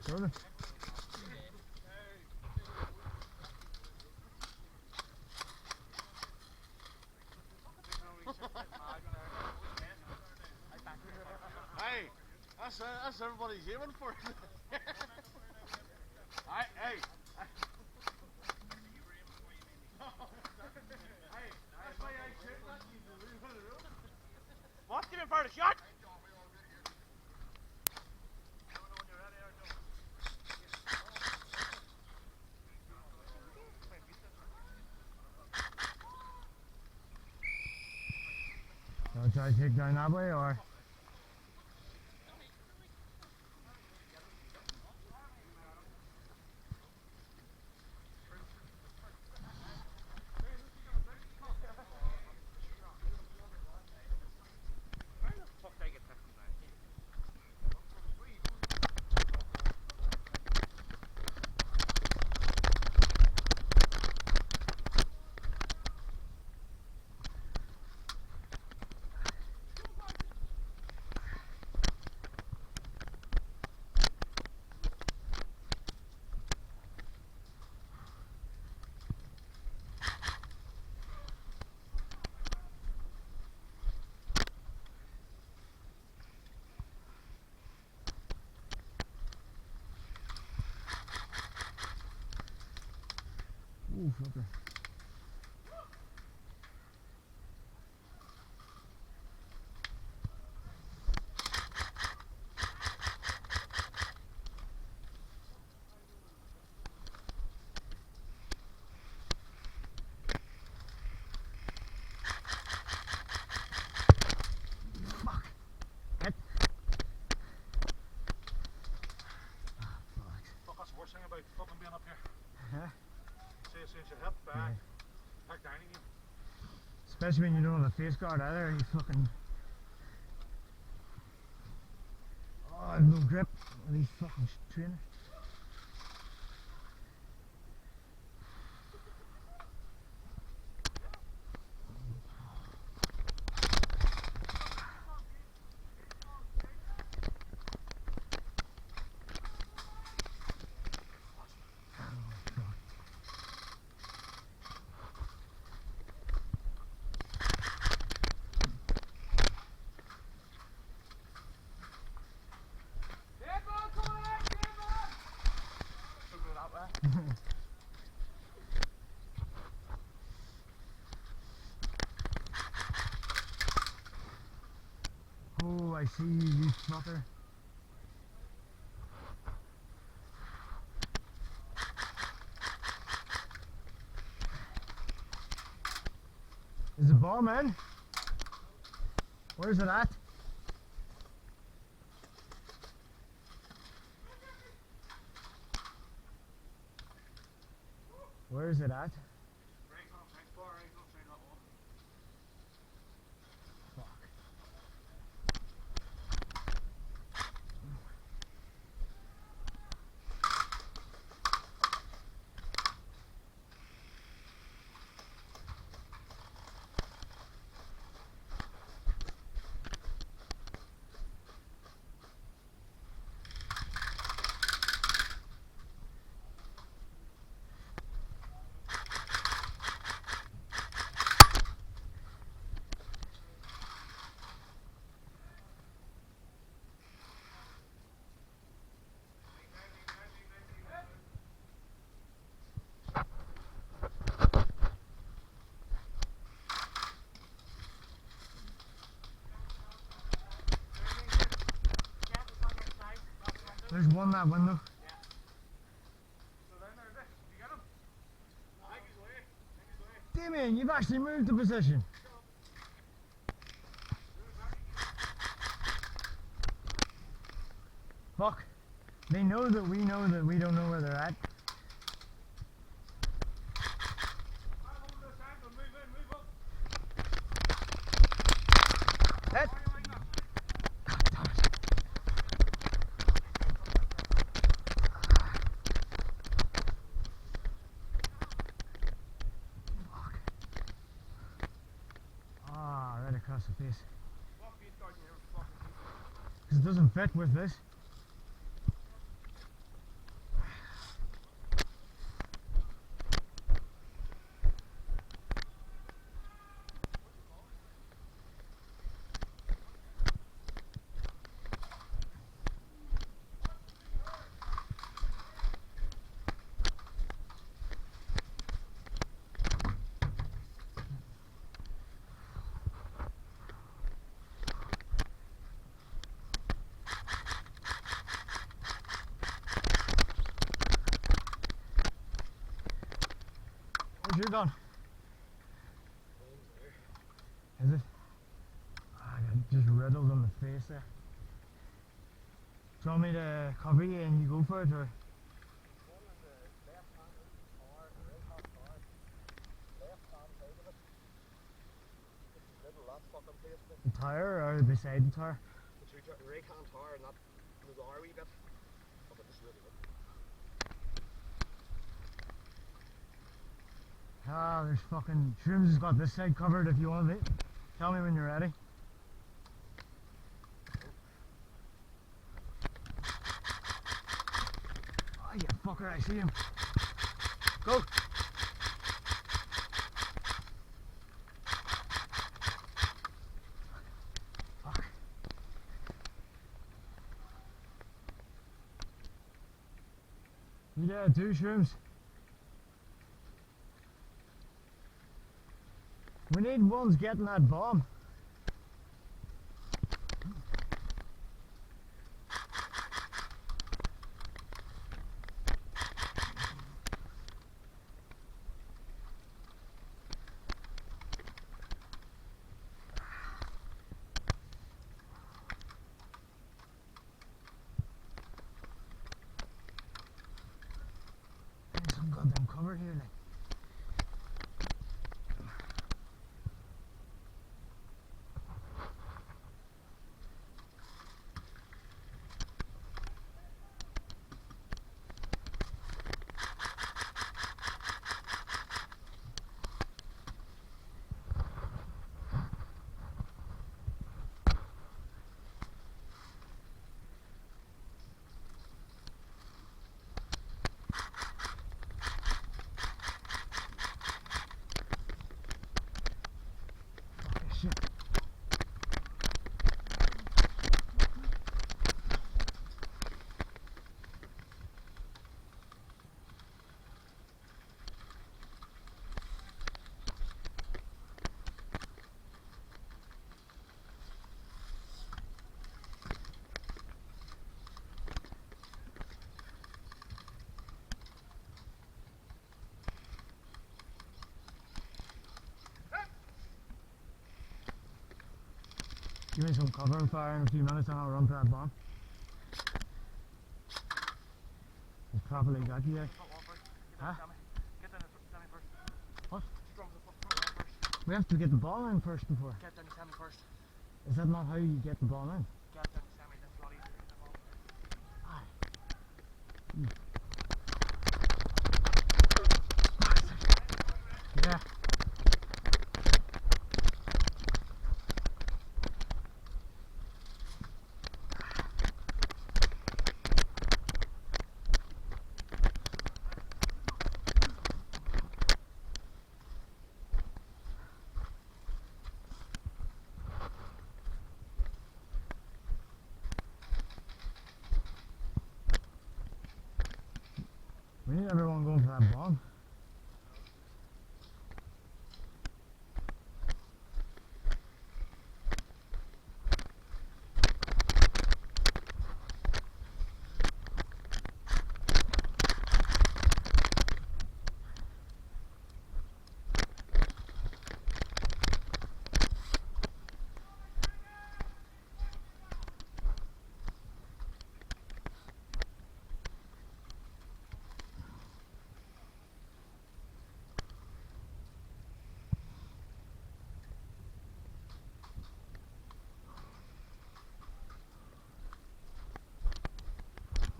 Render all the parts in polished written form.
Brother. Hey, that's everybody's aiming for. Hey. What? Give him for the shot. I'll try to take down that way, or ooh, flipper. Fuck. Hit. Fuck, that's the worst thing about fucking being up here. Huh? See as soon as you hit, bang. Back down again. Especially when you don't have a face guard either. You fucking. Oh, I have no grip. At these fucking trainers. Oh, I see you, you fucker. Is the ball, man? Where's it at? Where is it at? There's one that window. Damien, you've actually moved the position. Fuck. They know that we don't know where they're at. Hit. Right across the face. Because it doesn't fit with this. your gun? Is it? Ah, I got just riddled on the face there. Do you want me to cover you and you go for it, or? The tire or beside the tire? The right hand tire and that was our wee bit. But it's really good. Ah, there's fucking Shrooms has got this side covered if you want it. Tell me when you're ready. Oh, you fucker, I see him. Go! Fuck. You dead too, Shrooms? We need ones getting that bomb. There's some goddamn cover here, like. Shit. Give me some cover and fire in a few minutes and I'll run to that bomb. He's probably got you there. Huh? Get down the semi first. What? Drum the front first. We have to get the ball in first before. Get down the semi first. Is that not how you get the ball in? Get down the semi, that's a lot easier than the ball. Yeah. We need everyone going for that bomb.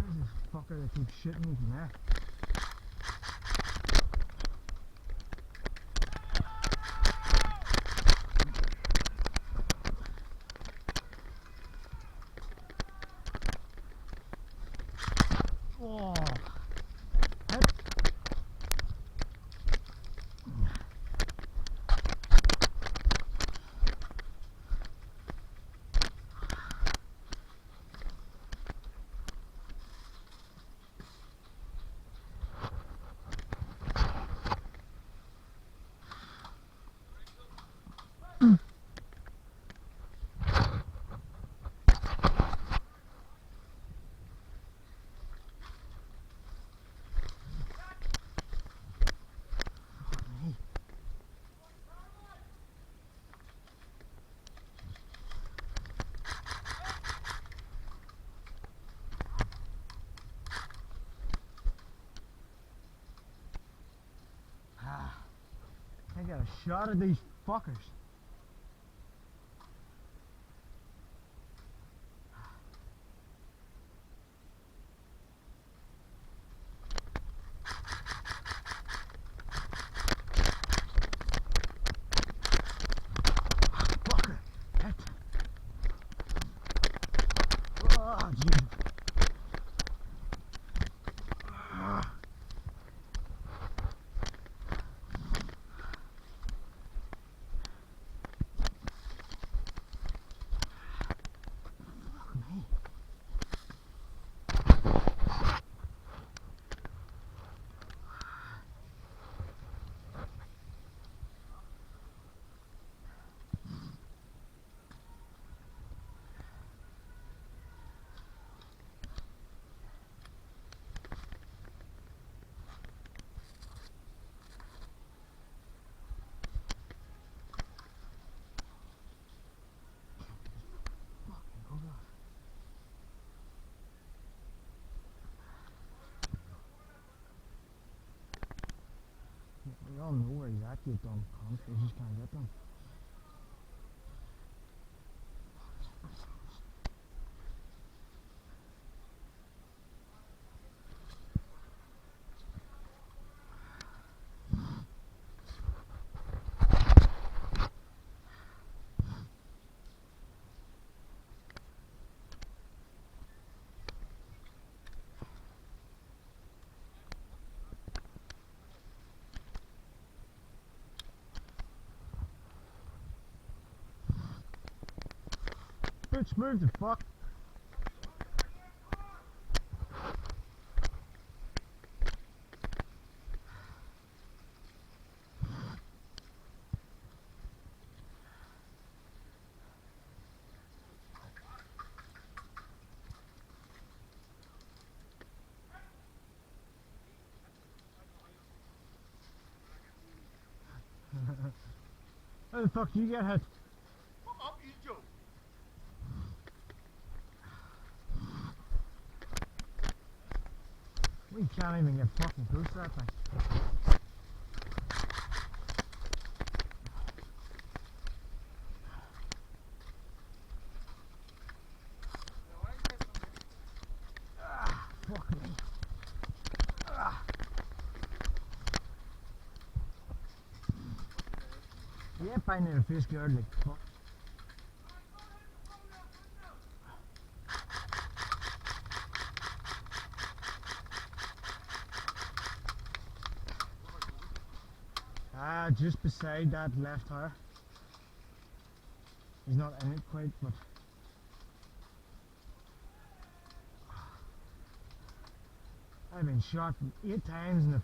Where's this fucker that keeps shitting me from there? Oh. Hit. get a shot at these fuckers. Fucker. Hit. Oh, Jesus. We all know where he's at, you dumb cunt. We just can't get them. Bitch, move the fuck. How the fuck do you get hit? Fuck up, you Joe. We can't even get fucking close to that thing. Fuck me. Yep, I need a fish guard like fuck. Just beside that left tire. He's not in it quite, but I've been shot 8 times in the